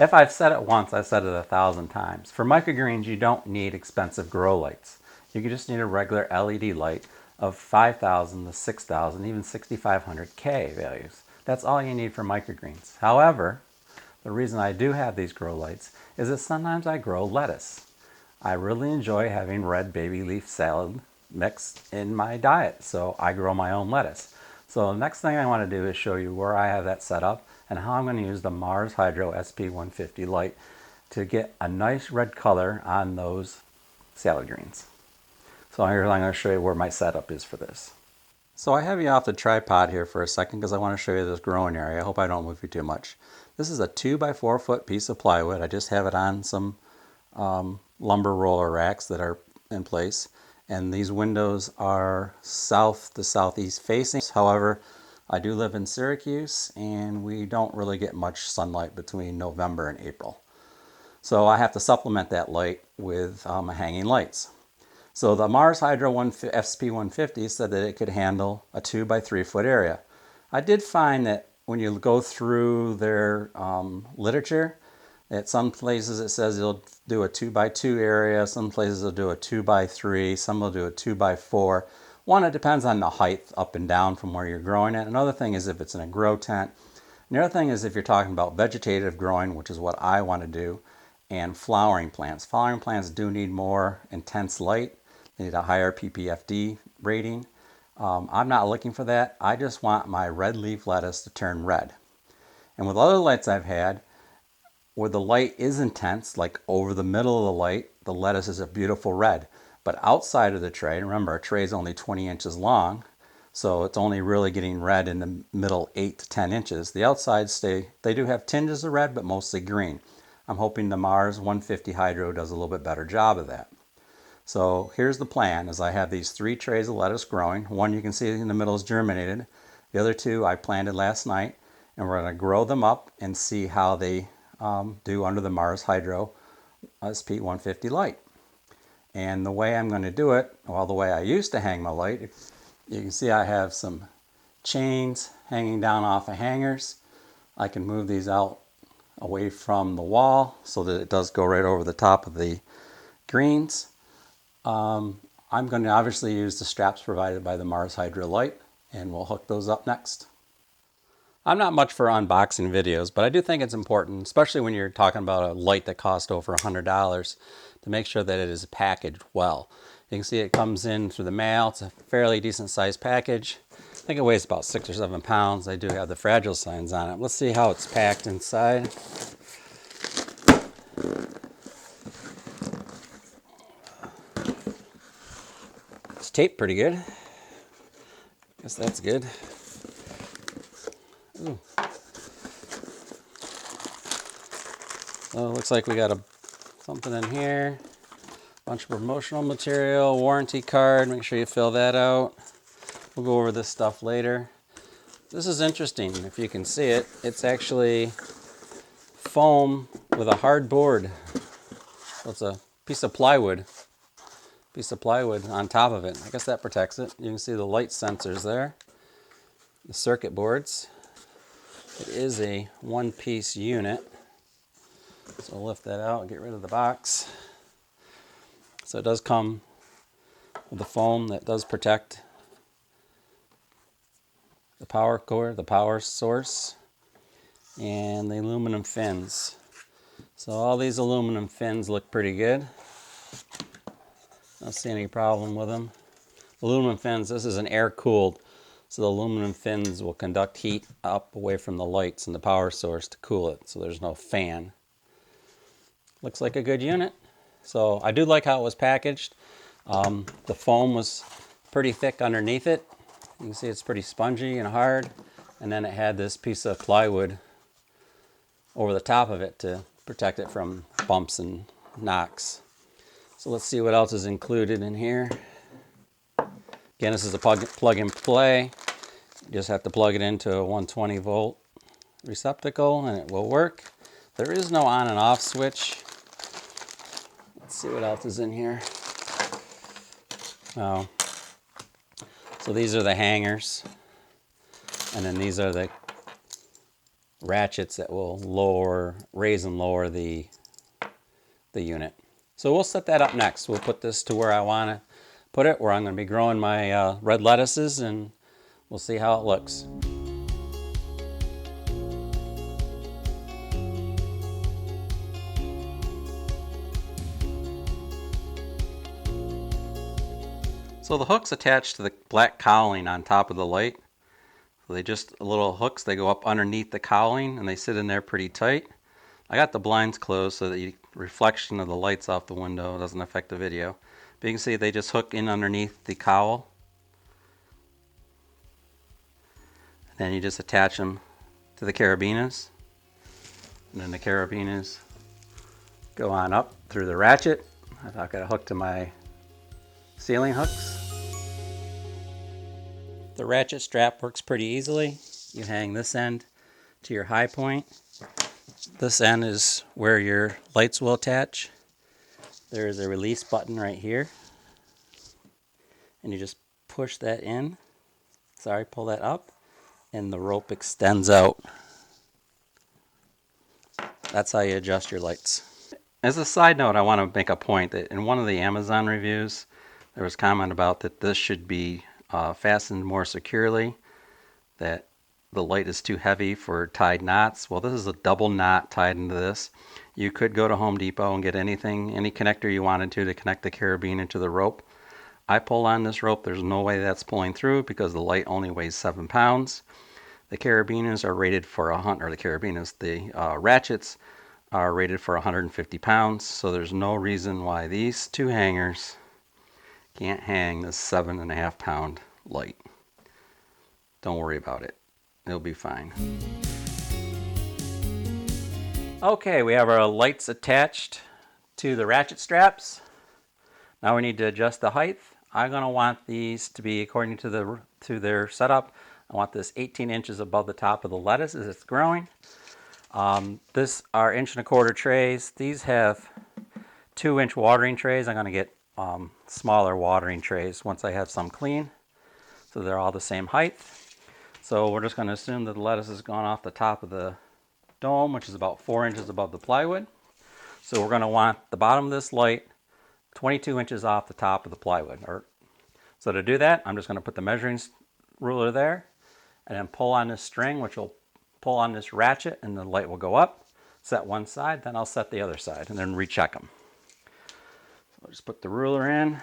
If I've said it once, I've said it 1,000 times. For microgreens, you don't need expensive grow lights. You just need a regular LED light of 5,000 to 6,000, even 6,500 K values. That's all you need for microgreens. However, the reason I do have these grow lights is that sometimes I grow lettuce. I really enjoy having red baby leaf salad mix in my diet, so I grow my own lettuce. So the next thing I want to do is show you where I have that set up and how I'm going to use the Mars Hydro SP150 light to get a nice red color on those salad greens. So here I'm going to show you where my setup is for this. So I have you off the tripod here for a second because I want to show you this growing area. I hope I don't move you too much. This is a 2 by 4 foot piece of plywood. I just have it on some lumber roller racks that are in place. And these windows are south to southeast facing. However, I do live in Syracuse and we don't really get much sunlight between November and April. So I have to supplement that light with hanging lights. So the Mars Hydro SP150 said that it could handle a 2 by 3 foot area. I did find that when you go through their literature, at some places it says it'll do a 2 by 2 area, some places it'll do a 2 by 3, some will do a 2 by 4. One, it depends on the height up and down from where you're growing it. Another thing is if it's in a grow tent. And the other thing is if you're talking about vegetative growing, which is what I want to do, and flowering plants. Flowering plants do need more intense light. They need a higher PPFD rating. I'm not looking for that. I just want my red leaf lettuce to turn red. And with other lights I've had, where the light is intense, like over the middle of the light, the lettuce is a beautiful red. But outside of the tray, remember, a tray is only 20 inches long, so it's only really getting red in the middle 8 to 10 inches. The outsides they do have tinges of red, but mostly green. I'm hoping the Mars 150 Hydro does a little bit better job of that. So here's the plan, is I have these 3 trays of lettuce growing. One you can see in the middle is germinated. The other 2 I planted last night, and we're going to grow them up and see how they do under the Mars Hydro SP150 light. And the way I'm going to do it, well, the way I used to hang my light, you can see I have some chains hanging down off of hangers. I can move these out away from the wall so that it does go right over the top of the greens. I'm going to obviously use the straps provided by the Mars Hydro light, and we'll hook those up next. I'm not much for unboxing videos, but I do think it's important, especially when you're talking about a light that cost over $100, to make sure that it is packaged well. You can see it comes in through the mail. It's a fairly decent sized package. I think it weighs about 6 or 7 pounds. I do have the fragile signs on it. Let's see how it's packed inside. It's taped pretty good. Guess that's good. Ooh. So it looks like we got something in here. Bunch of promotional material, warranty card. Make sure you fill that out. We'll go over this stuff later. This is interesting. If you can see it, it's actually foam with a hard board. So it's a piece of plywood on top of it. I guess that protects it. You can see the light sensors there, the circuit boards. It is a one-piece unit. So I'll lift that out and get rid of the box. So it does come with the foam that does protect the power cord, the power source, and the aluminum fins. So all these aluminum fins look pretty good. I don't see any problem with them. Aluminum fins, this is an air-cooled, so the aluminum fins will conduct heat up away from the lights and the power source to cool it, so there's no fan. Looks like a good unit. So I do like how it was packaged. The foam was pretty thick underneath it. You can see it's pretty spongy and hard. And then it had this piece of plywood over the top of it to protect it from bumps and knocks. So let's see what else is included in here. Again, this is a plug and play. You just have to plug it into a 120 volt receptacle and it will work. There is no on and off switch. Let's see what else is in here. Oh, so these are the hangers, and then these are the ratchets that will raise and lower the unit. So we'll set that up next. We'll put this to where I want to put it, where I'm going to be growing my red lettuces, and we'll see how it looks. So the hook's attached to the black cowling on top of the light. So they just little hooks, they go up underneath the cowling and they sit in there pretty tight. I got the blinds closed so that the reflection of the lights off the window doesn't affect the video. But you can see they just hook in underneath the cowl. And then you just attach them to the carabiners. And then the carabiners go on up through the ratchet. I've got a hook to my ceiling hooks. The ratchet strap works pretty easily. You hang this end to your high point. This end is where your lights will attach. There is a release button right here. And you just push that in. Pull that up. And the rope extends out. That's how you adjust your lights. As a side note, I want to make a point that in one of the Amazon reviews, there was comment about that this should be fastened more securely, that the light is too heavy for tied knots. Well, this is a double knot tied into this. You could go to Home Depot and get any connector you wanted to connect the carabiner to the rope. I pull on this rope. There's no way that's pulling through because the light only weighs 7 pounds. The carabiners are rated for the ratchets are rated for 150 pounds. So there's no reason why these two hangers can't hang this 7.5 pound light. Don't worry about it. It'll be fine. Okay, we have our lights attached to the ratchet straps. Now we need to adjust the height. I'm going to want these to be according to their setup. I want this 18 inches above the top of the lettuce as it's growing. This are 1.25 inch trays. These have 2-inch watering trays. I'm going to get smaller watering trays once I have some clean. So they're all the same height. So we're just going to assume that the lettuce has gone off the top of the dome, which is about 4 inches above the plywood. So we're going to want the bottom of this light 22 inches off the top of the plywood. So to do that, I'm just going to put the measuring ruler there and then pull on this string, which will pull on this ratchet, and the light will go up. Set one side, then I'll set the other side and then recheck them. So I'll just put the ruler in.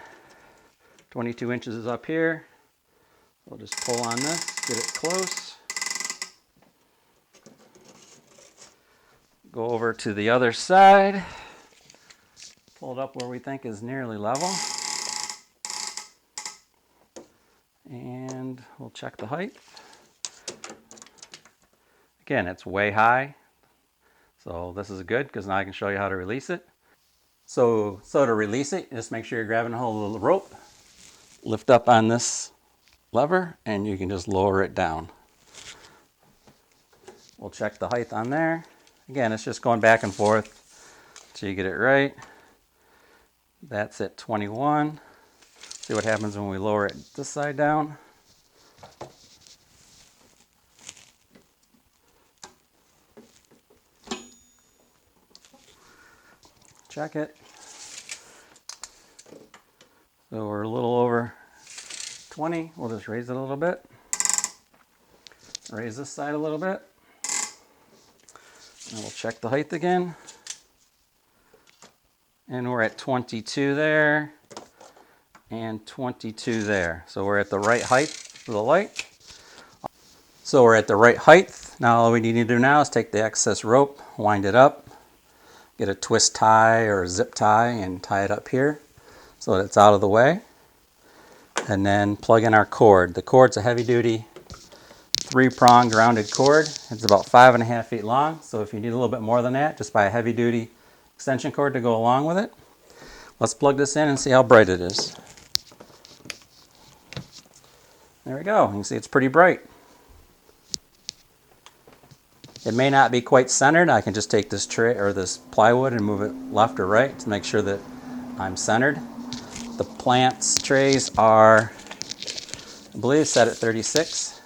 22 inches is up here. We'll just pull on this, get it close. Go over to the other side. Pull it up where we think is nearly level. And we'll check the height. Again, it's way high. So this is good because now I can show you how to release it. So to release it, just make sure you're grabbing a hold of the rope. Lift up on this lever and you can just lower it down. We'll check the height on there. Again, it's just going back and forth until you get it right. That's at 21. See what happens when we lower it this side down. Check it. So we're a little over 20. We'll just raise it a little bit. Raise this side a little bit. And we'll check the height again. And we're at 22 there. And 22 there. So we're at the right height for the light. So we're at the right height. Now all we need to do now is take the excess rope, wind it up, get a twist tie or a zip tie and tie it up here so that it's out of the way. And then plug in our cord. The cord's a heavy duty 3-prong grounded cord. It's about 5.5 feet long. So if you need a little bit more than that, just buy a heavy duty extension cord to go along with it. Let's plug this in and see how bright it is. There we go. You can see it's pretty bright. It may not be quite centered. I can just take this tray or this plywood and move it left or right to make sure that I'm centered. The plants trays are, I believe, set at 36.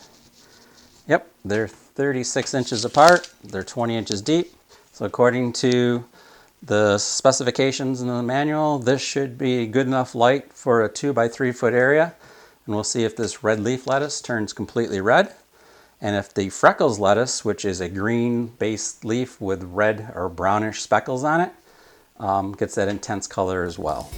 Yep, they're 36 inches apart. They're 20 inches deep. So according to the specifications in the manual, this should be good enough light for a 2 by 3 foot area. And we'll see if this red leaf lettuce turns completely red. And if the Freckles lettuce, which is a green-based leaf with red or brownish speckles on it, gets that intense color as well.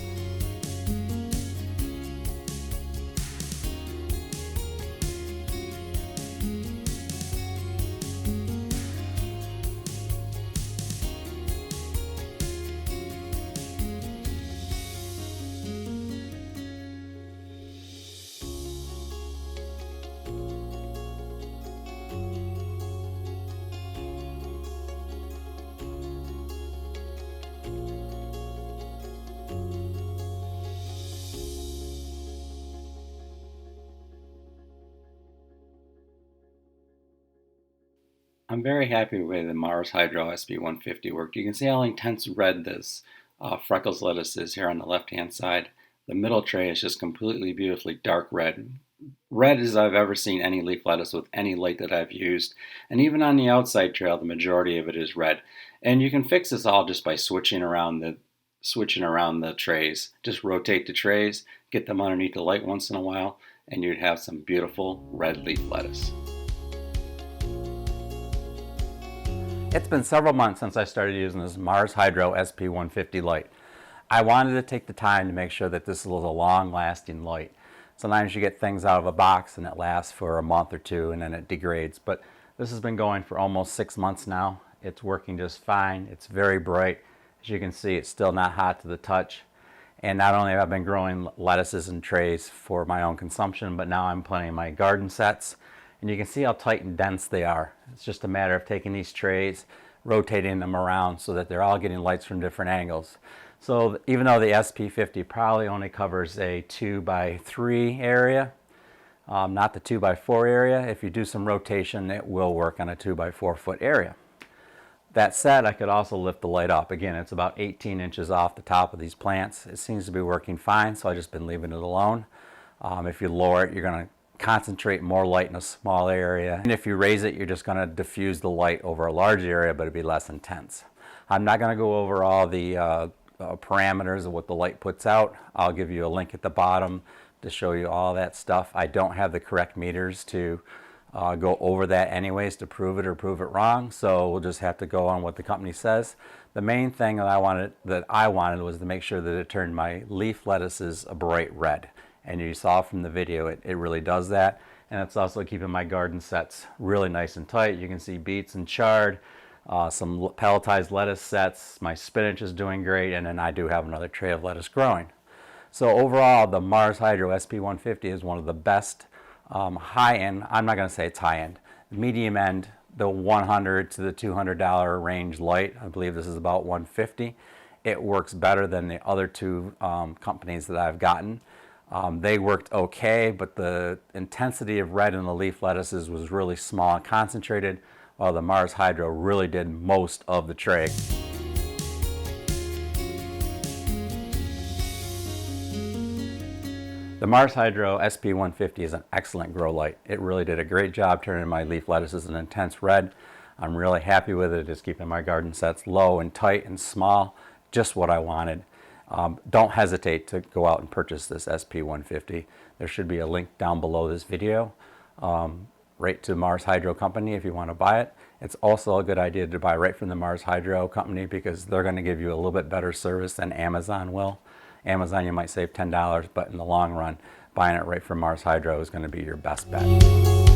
I'm very happy with the Mars Hydro SP150 work. You can see how intense red this Freckles lettuce is here on the left-hand side. The middle tray is just completely beautifully dark red. Red as I've ever seen any leaf lettuce with any light that I've used. And even on the outside trail, the majority of it is red. And you can fix this all just by switching around the trays. Just rotate the trays, get them underneath the light once in a while, and you'd have some beautiful red leaf lettuce. It's been several months since I started using this Mars Hydro SP150 light. I wanted to take the time to make sure that this was a long-lasting light. Sometimes you get things out of a box and it lasts for a month or two and then it degrades, but this has been going for almost 6 months now. It's working just fine. It's very bright. As you can see, it's still not hot to the touch. And not only have I been growing lettuces and trays for my own consumption, but now I'm planting my garden sets. And you can see how tight and dense they are. It's just a matter of taking these trays, rotating them around so that they're all getting lights from different angles. So even though the SP50 probably only covers a 2 by 3 area, not the 2 by 4 area, if you do some rotation, it will work on a 2 by 4 foot area. That said, I could also lift the light up. Again, it's about 18 inches off the top of these plants. It seems to be working fine, so I've just been leaving it alone. If you lower it, you're going to concentrate more light in a small area. And if you raise it, you're just going to diffuse the light over a large area, but it'll be less intense. I'm not going to go over all the parameters of what the light puts out. I'll give you a link at the bottom to show you all that stuff. I don't have the correct meters to go over that anyways to prove it or prove it wrong, so we'll just have to go on what the company says. The main thing that I wanted was to make sure that it turned my leaf lettuces a bright red. And you saw from the video, it really does that. And it's also keeping my garden sets really nice and tight. You can see beets and chard, some pelletized lettuce sets. My spinach is doing great, and then I do have another tray of lettuce growing. So overall, the Mars Hydro SP150 is one of the best high-end, I'm not going to say it's high-end, medium-end, the $100 to the $200 range light. I believe this is about $150. It works better than the other two companies that I've gotten. They worked okay, but the intensity of red in the leaf lettuces was really small and concentrated, while the Mars Hydro really did most of the tray. The Mars Hydro SP150 is an excellent grow light. It really did a great job turning my leaf lettuces an intense red. I'm really happy with it. It's keeping my garden sets low and tight and small, just what I wanted. Don't hesitate to go out and purchase this SP150. There should be a link down below this video, right to Mars Hydro Company if you want to buy it. It's also a good idea to buy right from the Mars Hydro Company because they're going to give you a little bit better service than Amazon will. Amazon, you might save $10, but in the long run, buying it right from Mars Hydro is going to be your best bet.